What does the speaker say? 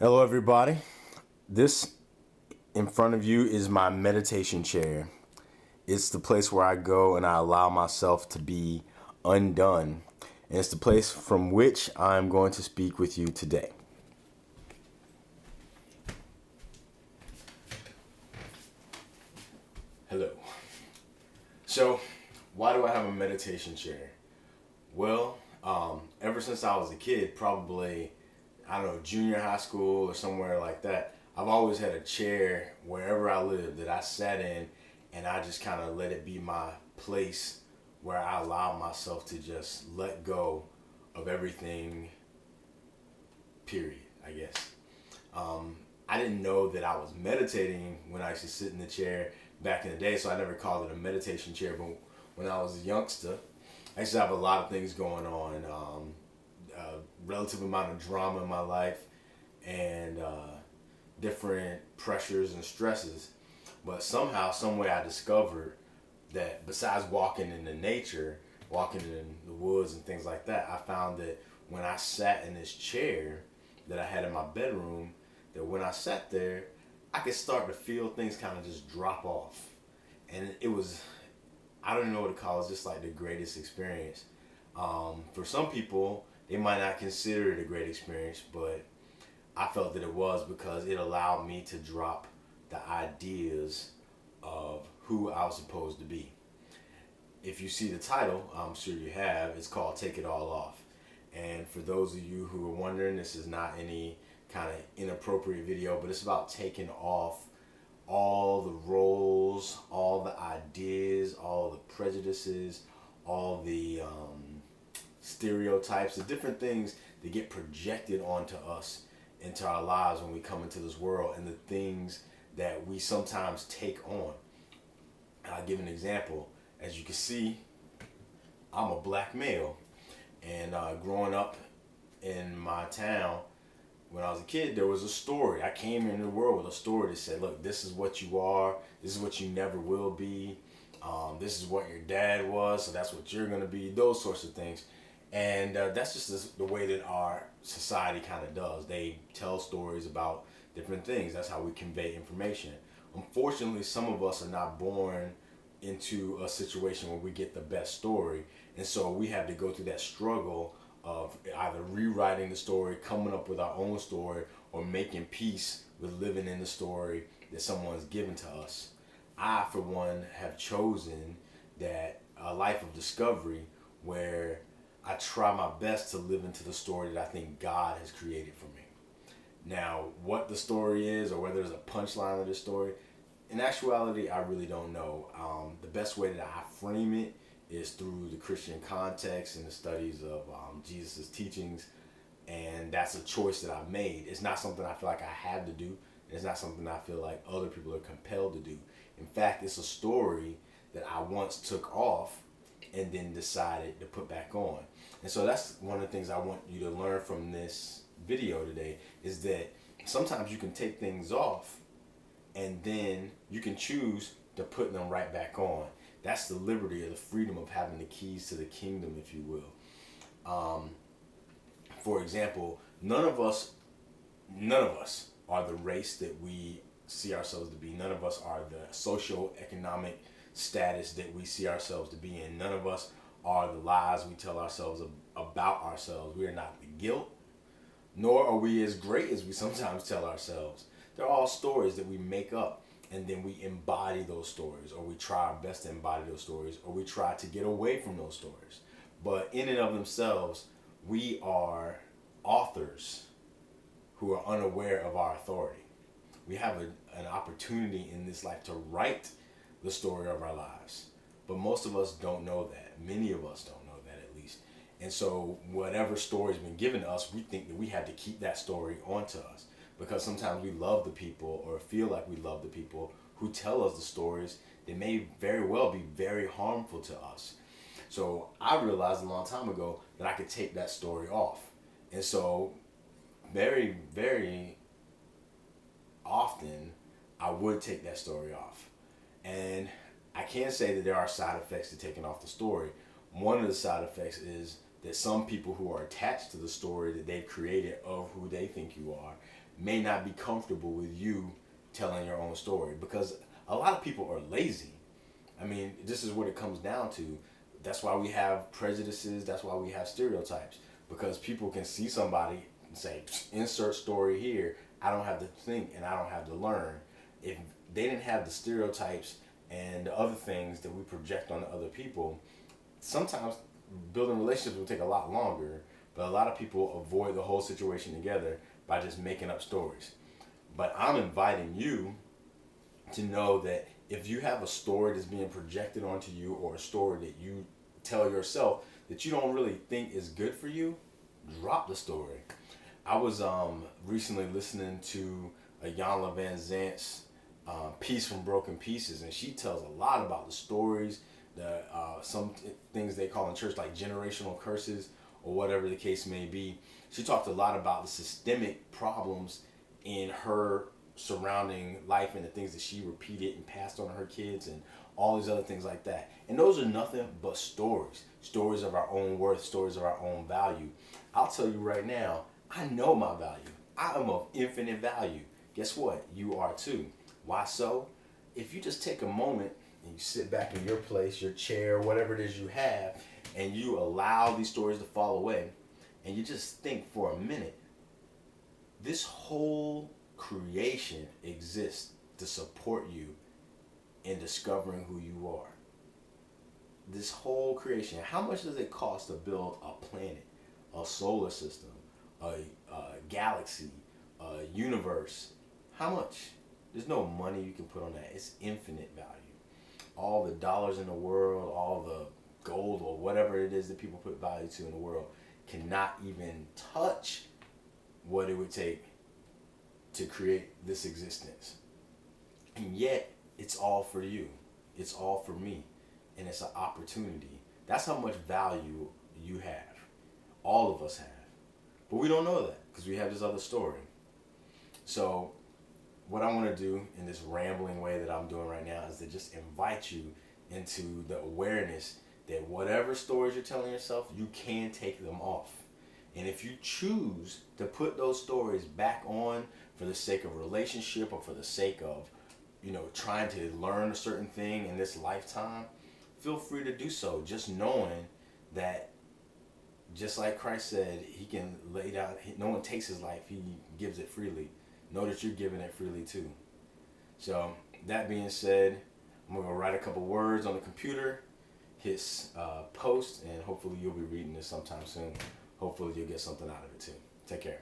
Hello, everybody. This in front of you is my meditation chair. It's the place where I go and I allow myself to be undone. And it's the place from which I'm going to speak with you today. Hello. So, why do I have a meditation chair? Well, ever since I was a kid, probably, I don't know, junior high school or somewhere like that, I've always had a chair wherever I lived that I sat in, and I just kind of let it be my place where I allow myself to just let go of everything, period, I guess. I didn't know that I was meditating when I used to sit in the chair back in the day, so I never called it a meditation chair. But when I was a youngster, I used to have a lot of things going on, a relative amount of drama in my life, and different pressures and stresses. But somehow, some way, I discovered that besides walking in the nature, walking in the woods and things like that, I found that when I sat in this chair that I had in my bedroom, that when I sat there, I could start to feel things kind of just drop off. And it was, I don't know what to call it, it's just like the greatest experience. For some people, they might not consider it a great experience, but I felt that it was because it allowed me to drop the ideas of who I was supposed to be. If you see the title, I'm sure you have, it's called Take It All Off. And for those of you who are wondering, this is not any kind of inappropriate video, but it's about taking off all the roles, all the ideas, all the prejudices, all the stereotypes, the different things that get projected onto us into our lives when we come into this world, and the things that we sometimes take on. I'll give an example. As you can see, I'm a black male, and growing up in my town, when I was a kid, there was a story. I came into the world with a story that said, look, this is what you are, this is what you never will be, this is what your dad was, so that's what you're going to be, those sorts of things. And that's just the way that our society kind of does. They tell stories about different things. That's how we convey information. Unfortunately, some of us are not born into a situation where we get the best story. And so we have to go through that struggle of either rewriting the story, coming up with our own story, or making peace with living in the story that someone's given to us. I, for one, have chosen that a life of discovery where I try my best to live into the story that I think God has created for me. Now, what the story is, or whether there's a punchline of the story, in actuality, I really don't know. The best way that I frame it is through the Christian context and the studies of Jesus' teachings, and that's a choice that I made. It's not something I feel like I have to do. It's not something I feel like other people are compelled to do. In fact, it's a story that I once took off and then decided to put back on. And so that's one of the things I want you to learn from this video today, is that sometimes you can take things off and then you can choose to put them right back on. That's the liberty or the freedom of having the keys to the kingdom, if you will. For example, none of us are the race that we see ourselves to be. None of us are the social economic status that we see ourselves to be in. None of us are the lies we tell ourselves about ourselves. We are not the guilt, nor are we as great as we sometimes tell ourselves. They're all stories that we make up, and then we embody those stories, or we try our best to embody those stories, or we try to get away from those stories. But in and of themselves, we are authors who are unaware of our authority. We have an opportunity in this life to write the story of our lives. But most of us don't know that. Many of us don't know that, at least. And so whatever story's been given to us, we think that we have to keep that story onto us. Because sometimes we love the people, or feel like we love the people, who tell us the stories that may very well be very harmful to us. So I realized a long time ago that I could take that story off. And so very, very often I would take that story off. And I can say that there are side effects to taking off the story. One of the side effects is that some people who are attached to the story that they've created of who they think you are may not be comfortable with you telling your own story, because a lot of people are lazy. I mean, this is what it comes down to. That's why we have prejudices. That's why we have stereotypes, because people can see somebody and say, insert story here. I don't have to think and I don't have to learn. If they didn't have the stereotypes and the other things that we project on other people, sometimes building relationships will take a lot longer, but a lot of people avoid the whole situation together by just making up stories. But I'm inviting you to know that if you have a story that's being projected onto you, or a story that you tell yourself that you don't really think is good for you, drop the story. I was recently listening to a Iyanla Vanzant's Piece from Broken Pieces, and she tells a lot about the stories, some things they call in church like generational curses or whatever the case may be. She talked a lot about the systemic problems in her surrounding life and the things that she repeated and passed on to her kids and all these other things like that. And those are nothing but stories of our own worth, stories of our own value. I'll tell you right now, I know my value. I am of infinite value. Guess what? You are too. Why so? If you just take a moment and you sit back in your place, your chair, whatever it is you have, and you allow these stories to fall away, and you just think for a minute, this whole creation exists to support you in discovering who you are. This whole creation, how much does it cost to build a planet, a solar system, a galaxy, a universe? How much? There's no money you can put on that. It's infinite value. All the dollars in the world, all the gold or whatever it is that people put value to in the world cannot even touch what it would take to create this existence. And yet, it's all for you. It's all for me. And it's an opportunity. That's how much value you have. All of us have. But we don't know that because we have this other story. So, what I want to do in this rambling way that I'm doing right now is to just invite you into the awareness that whatever stories you're telling yourself, you can take them off. And if you choose to put those stories back on for the sake of a relationship or for the sake of, trying to learn a certain thing in this lifetime, feel free to do so. Just knowing that, just like Christ said, he can lay down, no one takes his life, he gives it freely. Know that you're giving it freely too. So, that being said, I'm going to write a couple words on the computer, hit post, and hopefully you'll be reading this sometime soon. Hopefully you'll get something out of it too. Take care.